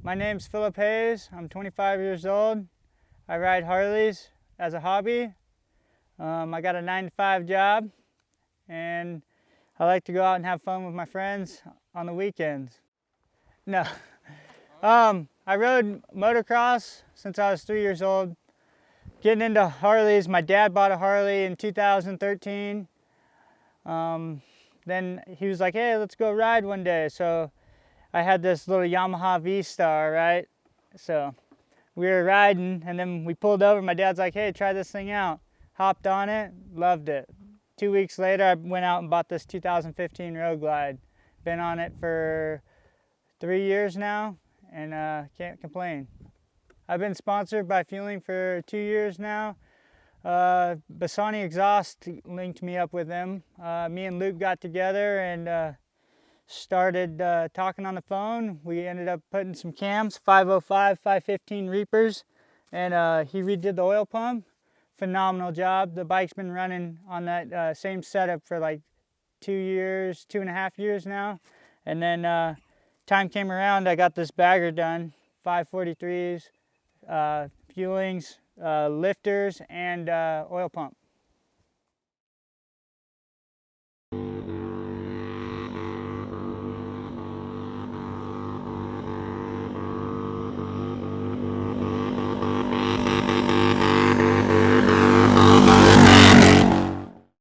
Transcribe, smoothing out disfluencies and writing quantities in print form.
My name's Phillip. I'm 25 years old. I ride Harleys as a hobby. I got a 9-to-5 job, and I like to go out and have fun with my friends on the weekends. No. I rode motocross since I was 3 years old. Getting into Harleys, my dad bought a Harley in 2013. Then he was like, hey, let's go ride one day. So I had this little Yamaha V-Star, right? So we were riding, and then we pulled over. My dad's like, hey, try this thing out. Hopped on it, loved it. 2 weeks later, I went out and bought this 2015 Road Glide. Been on it for 3 years now, and can't complain. I've been sponsored by Feuling for 2 years now. Bassani Exhaust linked me up with them. Me and Luke got together and started talking on the phone. We ended up putting some cams, 505, 515 Reapers, and he redid the oil pump. Phenomenal job. The bike's been running on that same setup for like 2 years, 2.5 years now. And then time came around, I got this bagger done, 543s, fuelings, lifters, and oil pump.